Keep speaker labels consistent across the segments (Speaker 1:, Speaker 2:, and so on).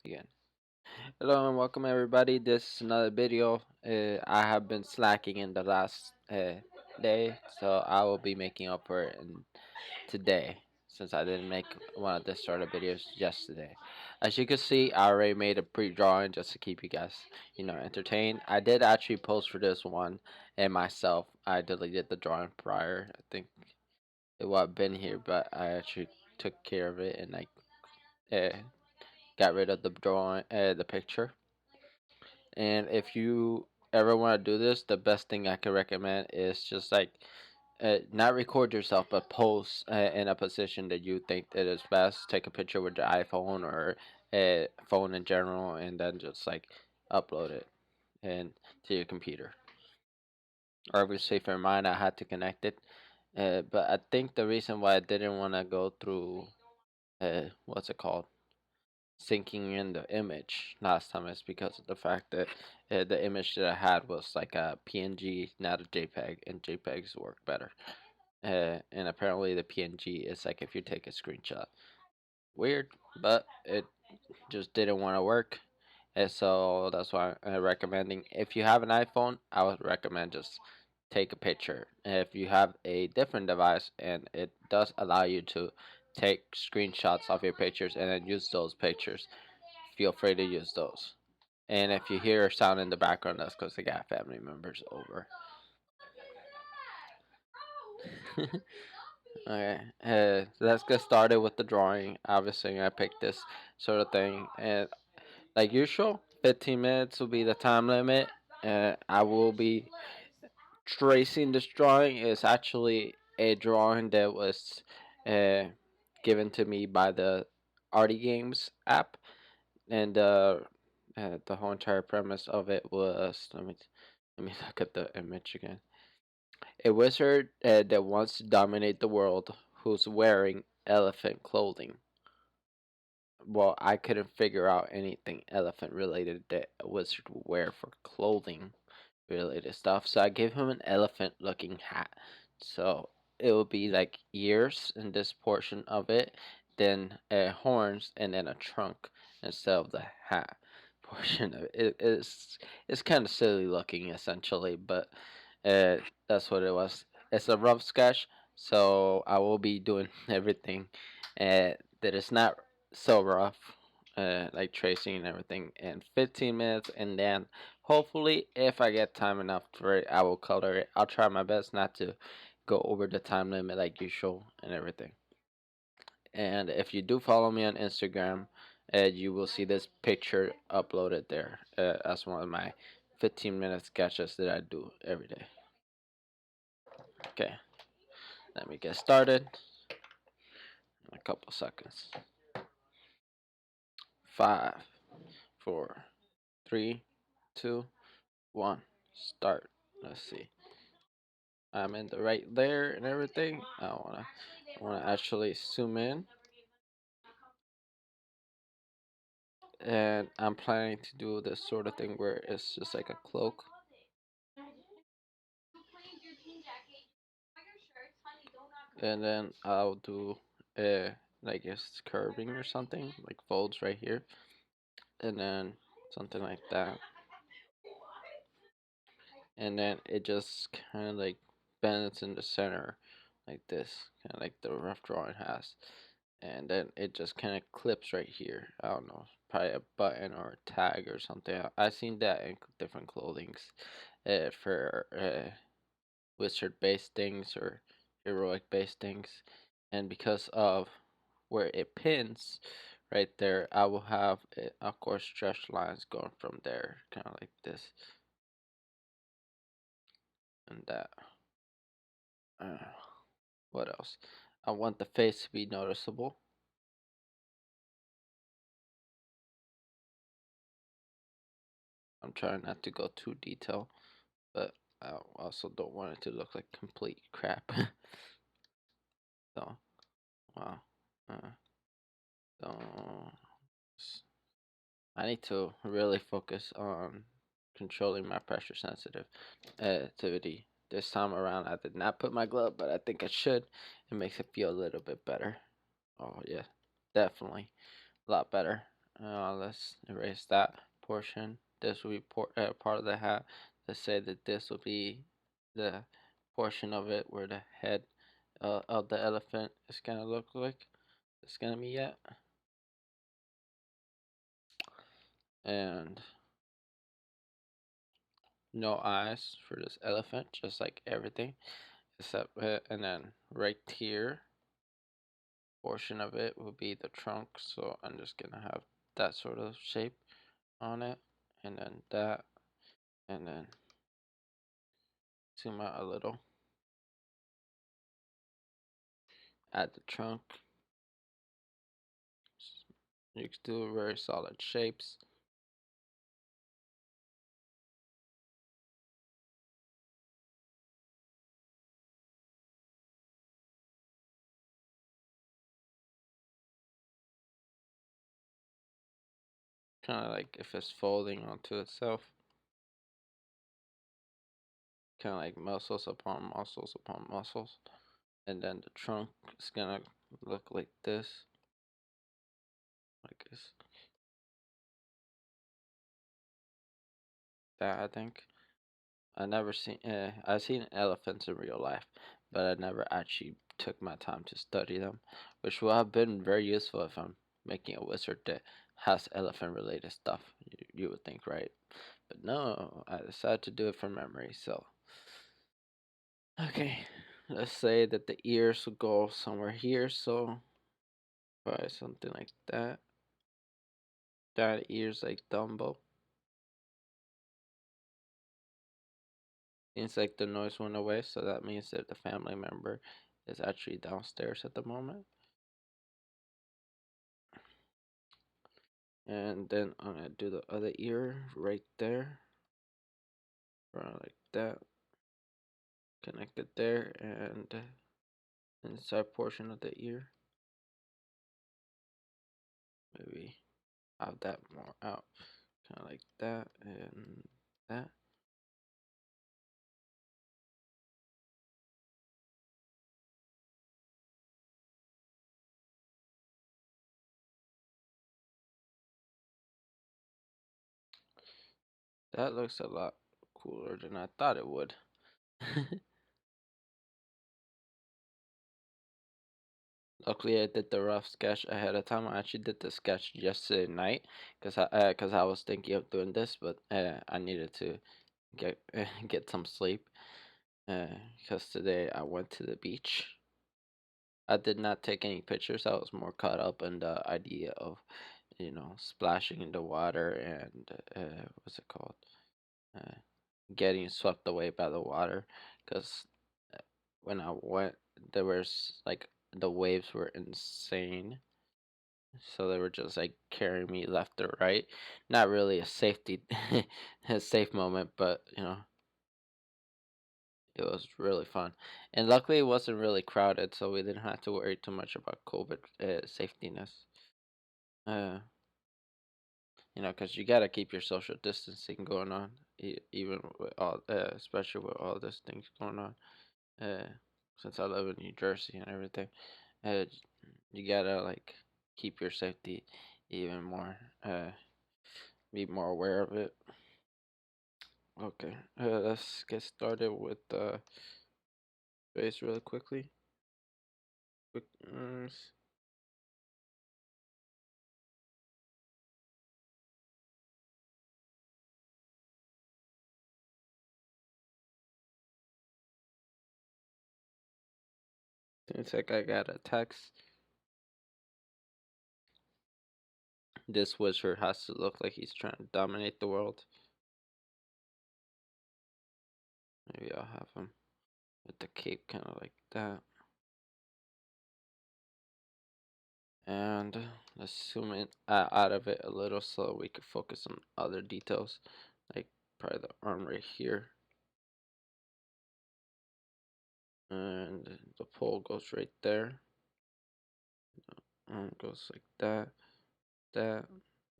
Speaker 1: Again. Hello and welcome everybody. This is another video. I have been slacking in the last day, so I will be making up for it today since I didn't make one of the sort of videos yesterday. As you can see, I already made a pre-drawing just to keep you guys, entertained. I did actually post for this one and myself. I deleted the drawing prior. I think it would have been here, but I actually took care of it and uh, got rid of the drawing, the picture. And if you ever want to do this, the best thing I can recommend is just not record yourself, but post in a position that you think that is best. Take a picture with your iPhone or a phone in general, and then just upload it and to your computer. Obviously, for mine, I had to connect it, but I think the reason why I didn't want to go through what's it called, syncing in the image last time is because of the fact that the image that I had was like a PNG, not a JPEG, and JPEGs work better. And apparently the PNG is like if you take a screenshot. Weird, but it just didn't want to work. And so that's why I'm recommending if you have an iPhone, I would recommend just take a picture. If you have a different device and it does allow you to take screenshots of your pictures and then use those pictures, feel free to use those. And if you hear a sound in the background, that's because they got family members over. Okay, let's get started with the drawing. Obviously, I picked this sort of thing, and like usual, 15 minutes will be the time limit. I will be tracing this drawing. It's actually a drawing that was uh, given to me by the Arty Games app, and the whole entire premise of it was let me look at the image again. A wizard that wants to dominate the world who's wearing elephant clothing. Well, I couldn't figure out anything elephant related that a wizard would wear for clothing related stuff, so I gave him an elephant looking hat. So it will be like ears in this portion of it, then horns, and then a trunk instead of the hat portion of it. It's kind of silly looking essentially, but uh, that's what it was. It's a rough sketch, so I will be doing everything that is not so rough, like tracing and everything in 15 minutes, and then hopefully, if I get time enough for it, I will color it. I'll try my best not to go over the time limit like usual and everything. And if you do follow me on Instagram, you will see this picture uploaded there as one of my 15-minute sketches that I do every day. Okay, let me get started in a couple seconds. 5, 4, 3, 2, 1, start. Let's see. I'm in the right there and everything. I wanna actually zoom in, and I'm planning to do this sort of thing where it's just like a cloak, and then I'll do like it's curving or something like folds right here, and then something like that, and then it just kind of like bends in the center like this, kind of like the rough drawing has. And then it just kind of clips right here. I don't know, probably a button or a tag or something. I've seen that in different clothings for wizard based things or heroic based things. And because of where it pins right there, I will have, of course, stretch lines going from there, kind of like this and that. Uh, what else? I want the face to be noticeable. I'm trying not to go too detailed, but I also don't want it to look like complete crap. So, wow. Uh, so, I need to really focus on controlling my pressure sensitive activity. This time around, I did not put my glove, but I think I should. It makes it feel a little bit better. Oh, yeah, definitely. A lot better. Let's erase that portion. This will be part of the hat. Let's say that this will be the portion of it where the head of the elephant is gonna look like. It's gonna be at. And no eyes for this elephant, just like everything except and then right here portion of it will be the trunk. So I'm just gonna have that sort of shape on it, and then that, and then zoom out a little, add the trunk. You can do very solid shapes. Kind of like if it's folding onto itself. Kind of like muscles upon muscles upon muscles. And then the trunk is gonna look like this. Like this. That I think. I've seen elephants in real life, but I never actually took my time to study them, which would have been very useful if I'm making a wizard that has elephant related stuff. You would think, right? But no, I decided to do it from memory. So, okay, let's say that the ears will go somewhere here. So, probably something like that. That ears like Dumbo. Seems like the noise went away, so that means that the family member is actually downstairs at the moment. And then I'm gonna do the other ear right there, around like that, connect it there, and inside portion of the ear, maybe have that more out, kind of like that, and that. That looks a lot cooler than I thought it would. Luckily, I did the rough sketch ahead of time. I actually did the sketch yesterday night because I was thinking of doing this, but I needed to get get some sleep because today I went to the beach. I did not take any pictures. I was more caught up in the idea of, splashing in the water and what's it called? Uh, Getting swept away by the water. Because when I went, there was like the waves were insane. So they were just like carrying me left or right. Not really a safety, a safe moment, but it was really fun. And luckily, it wasn't really crowded, so we didn't have to worry too much about COVID safetiness. Uh, because you gotta keep your social distancing going on, even with all, especially with all these things going on. Uh, since I live in New Jersey and everything, uh, you gotta like keep your safety even more. Be more aware of it. Okay, let's get started with the face really quickly. Quick, seems like I got a text. This wizard has to look like he's trying to dominate the world. Maybe I'll have him with the cape kind of like that. And let's zoom in out of it a little so we can focus on other details, like probably the arm right here. And the pole goes right there. Arm goes like that, that,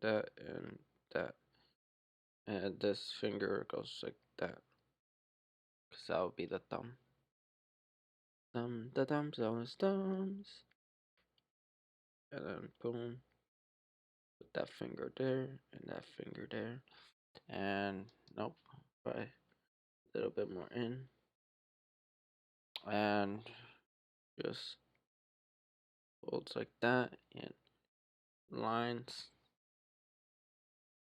Speaker 1: that, and that. And this finger goes like that, because that would be the thumb. Thumb, the thumbs, thumbs, thumbs. And then boom. Put that finger there and that finger there. And nope, right, a little bit more in. And just folds like that and lines.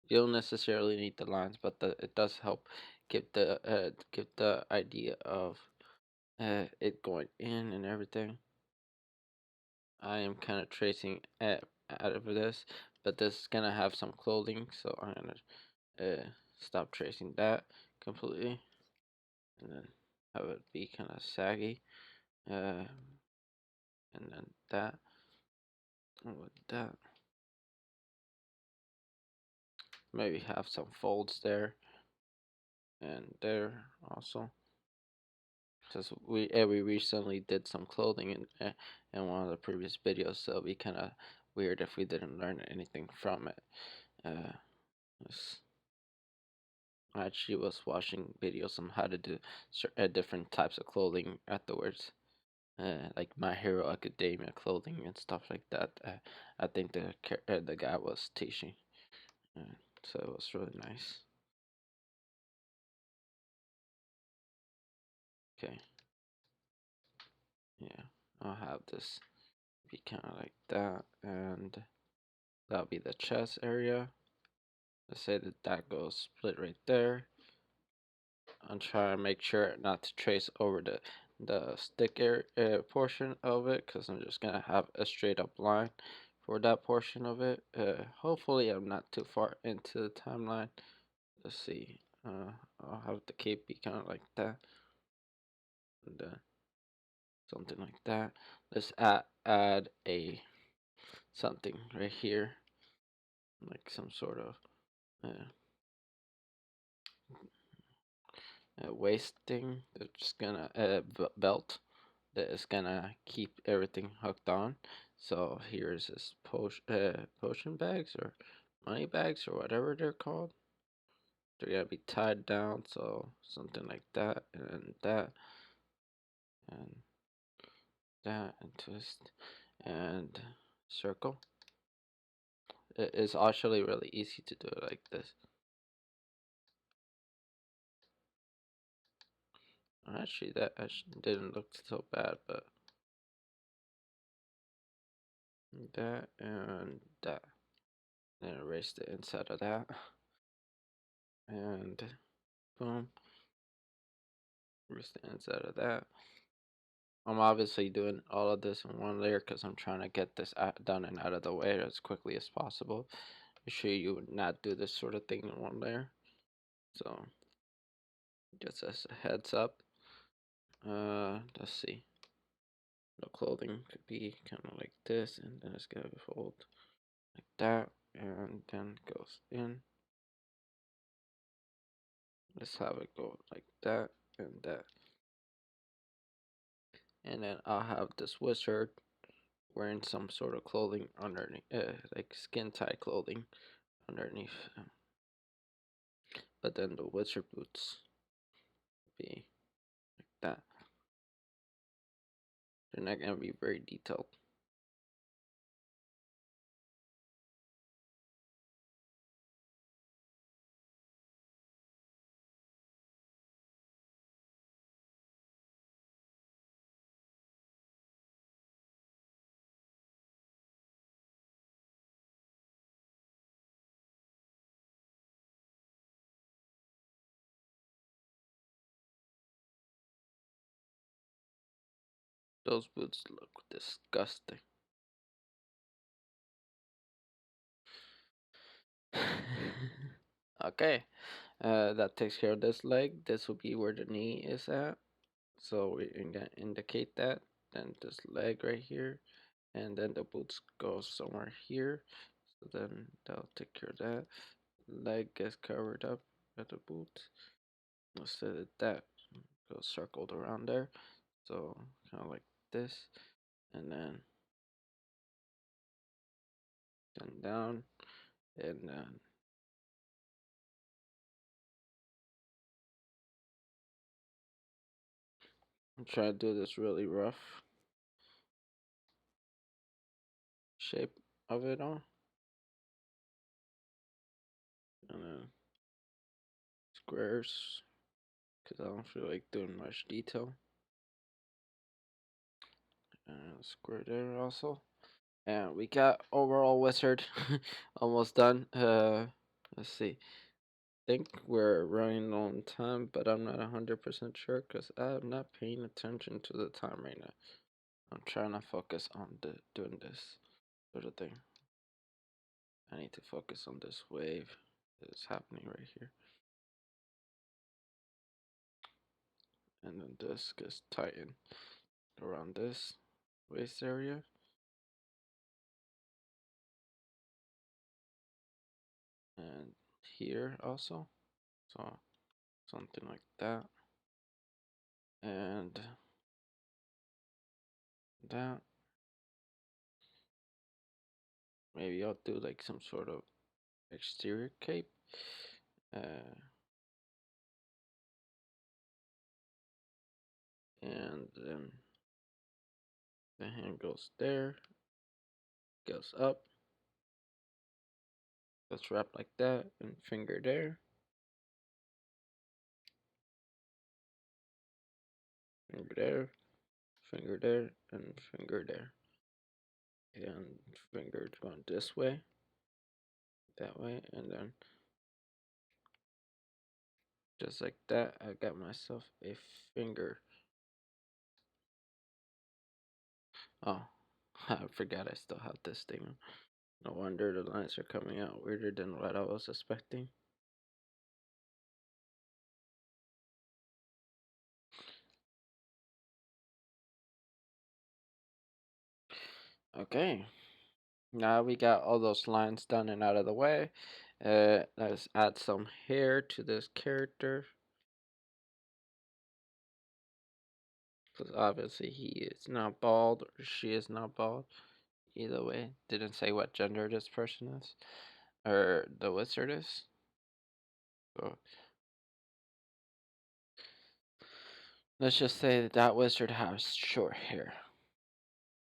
Speaker 1: You don't necessarily need the lines, but it does help give the idea of it going in and everything. I am kind of tracing out of this, but this is gonna have some clothing, so I'm gonna stop tracing that completely, and then have it be kind of saggy, and then that, and with that, maybe have some folds there and there also. Because we recently did some clothing in one of the previous videos, so it'd be kind of weird if we didn't learn anything from it. Uh, I actually was watching videos on how to do different types of clothing afterwards, like My Hero Academia clothing and stuff like that. I think the guy was teaching, so it was really nice. Okay, yeah, I'll have this be kind of like that, and that'll be the chest area. Let's say that goes split right there. I'm trying to make sure not to trace over the stick portion of it, because I'm just gonna have a straight up line for that portion of it. Hopefully I'm not too far into the timeline. Let's see. I'll have the cape be kind of like that, and something like that. Let's add a something right here, like some sort of uh, waist thing. That's just gonna belt that is gonna keep everything hooked on. So here's this potion bags or money bags or whatever they're called. They're gonna be tied down, so something like that and that and twist and circle. It's actually really easy to do it like this. Actually, that actually didn't look so bad, but that and that. Then erase the inside of that and boom, erase the inside of that. I'm obviously doing all of this in one layer because I'm trying to get this done and out of the way as quickly as possible. Make sure you would not do this sort of thing in one layer. So, just as a heads up. Let's see. The clothing could be kind of like this, and then it's gonna fold like that, and then goes in. Let's have it go like that and that, and then I'll have this wizard wearing some sort of clothing underneath, like skin tight clothing underneath. But then the wizard boots be like that. They're not gonna be very detailed. Those boots look disgusting. Okay, that takes care of this leg. This will be where the knee is at. So we're gonna indicate that. Then this leg right here, and then the boots go somewhere here. So then that'll take care of that. Leg gets covered up at the boot. Let's say that goes circled around there. So kind of like this, and then down, and then I'm trying to do this really rough shape of it all. and then squares, because I don't feel like doing much detail. And square there also. And we got overall wizard almost done. Let's see. Think we're running on time, but I'm not 100% sure because I'm not paying attention to the time right now. I'm trying to focus on doing this sort of thing. I need to focus on this wave that is happening right here. And then this gets tightened around this waist area. And here also. So something like that. And that. Maybe I'll do like some sort of exterior cape. And then the hand goes there, goes up, goes wrapped like that, and finger there, finger there, finger there, and finger there. And finger going this way, that way, and then just like that, I got myself a finger. Oh, I forgot I still have this thing. No wonder the lines are coming out weirder than what I was expecting. Okay, now we got all those lines done and out of the way. Let's add some hair to this character. Because obviously he is not bald or she is not bald. Either way, didn't say what gender this person is or the wizard is. So let's just say that that wizard has short hair.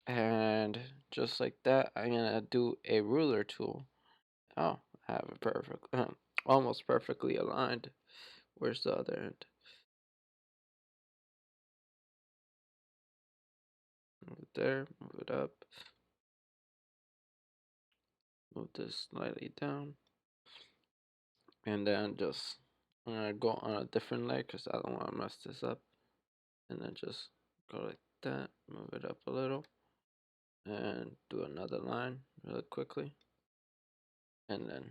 Speaker 1: And just like that, I'm gonna do a ruler tool. Oh, I have it perfect, almost perfectly aligned. Where's the other end? Move it there, move it up, move this slightly down, and then just I'm gonna go on a different leg because I don't want to mess this up. And then just go like that, move it up a little, and do another line really quickly, and then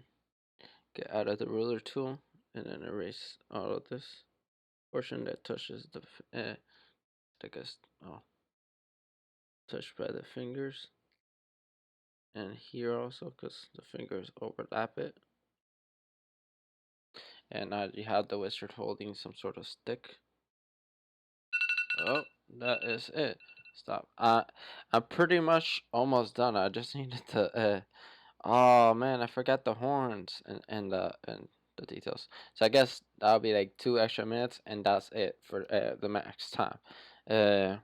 Speaker 1: get out of the ruler tool, and then erase all of this portion that touches the, I guess, oh, touched by the fingers, and here also, because the fingers overlap it. And now you have the wizard holding some sort of stick. Oh, that is it. Stop. I'm pretty much almost done. I just needed to oh man, I forgot the horns and the details. So I guess that'll be like 2 extra minutes, and that's it for the max time. Uh,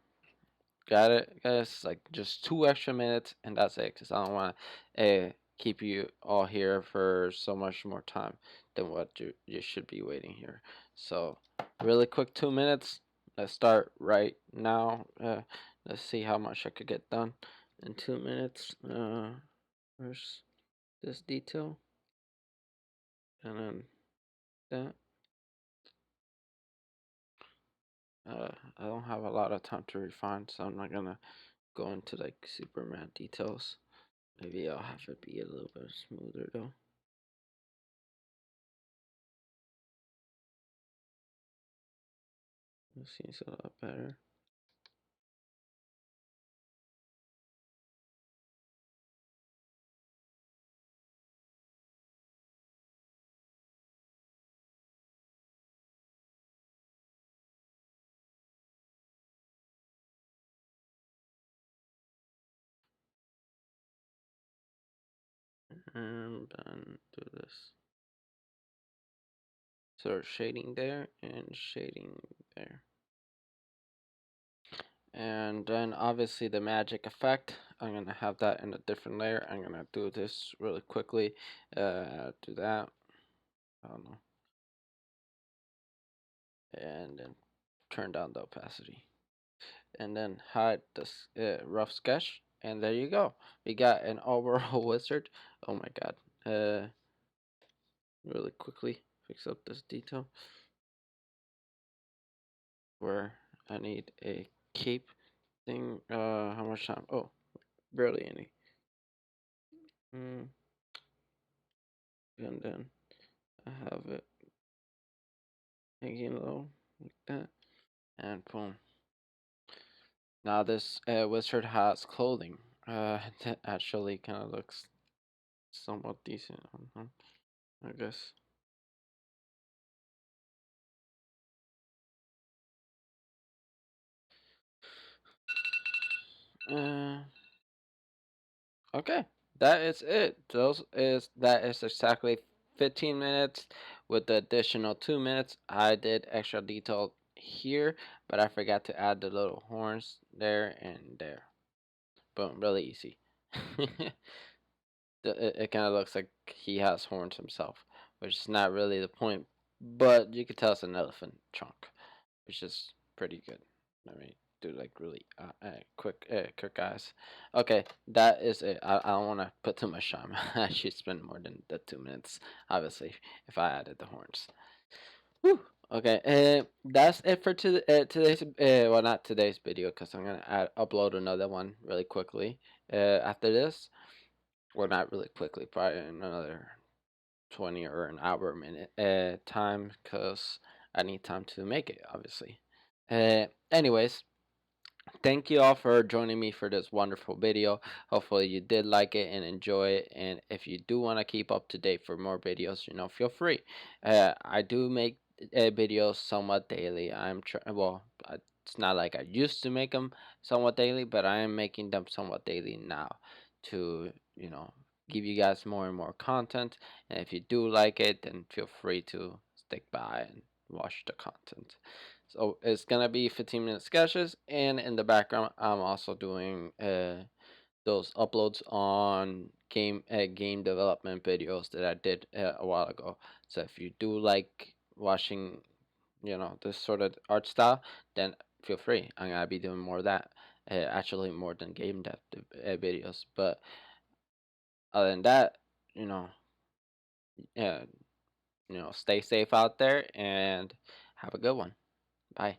Speaker 1: got it, guys? Like just 2 extra minutes, and that's it. Cause I don't want to keep you all here for so much more time than what you should be waiting here. So really quick 2 minutes. Let's start right now. Let's see how much I could get done in 2 minutes. First this detail, and then that. I don't have a lot of time to refine, so I'm not gonna go into like super mad details. Maybe I'll have it be a little bit smoother though. It seems a lot better. And then do this. So shading there and shading there. And then obviously the magic effect, I'm gonna have that in a different layer. I'm gonna do this really quickly. Do that. I don't know, and then turn down the opacity, and then hide this rough sketch, and there you go. We got an overall wizard. Oh my god. Really quickly fix up this detail where I need a cape thing. How much time? Oh, barely any. Mm, and then I have it hanging low like that, and boom. Now this wizard has clothing. That actually kind of looks somewhat decent on him, I guess. Uh, okay, that is it. That is exactly 15 minutes with the additional 2 minutes. I did extra detail here, but I forgot to add the little horns there and there. Boom, really easy. It kind of looks like he has horns himself, which is not really the point, but you could tell it's an elephant trunk, which is pretty good. Let me do like really quick eyes. Okay, that is it. I don't want to put too much time. I should spend more than the 2 minutes, obviously, if I added the horns. Whew. Okay, that's it for today's. Well, not today's video, because I'm gonna upload another one really quickly. After this, well, not really quickly, probably in another 20 or an hour minute time, because I need time to make it, obviously. Anyways, thank you all for joining me for this wonderful video. Hopefully you did like it and enjoy it. And if you do want to keep up to date for more videos, feel free. I do make videos somewhat daily. It's not like I used to make them somewhat daily, but I am making them somewhat daily now to, give you guys more and more content. And if you do like it, then feel free to stick by and watch the content. So it's gonna be 15-minute sketches, and in the background, I'm also doing those uploads on game development videos that I did a while ago. So if you do like watching, this sort of art style, then feel free. I'm gonna be doing more of that. Actually, more than game dev videos. But other than that, you know, uh, stay safe out there and have a good one. Bye.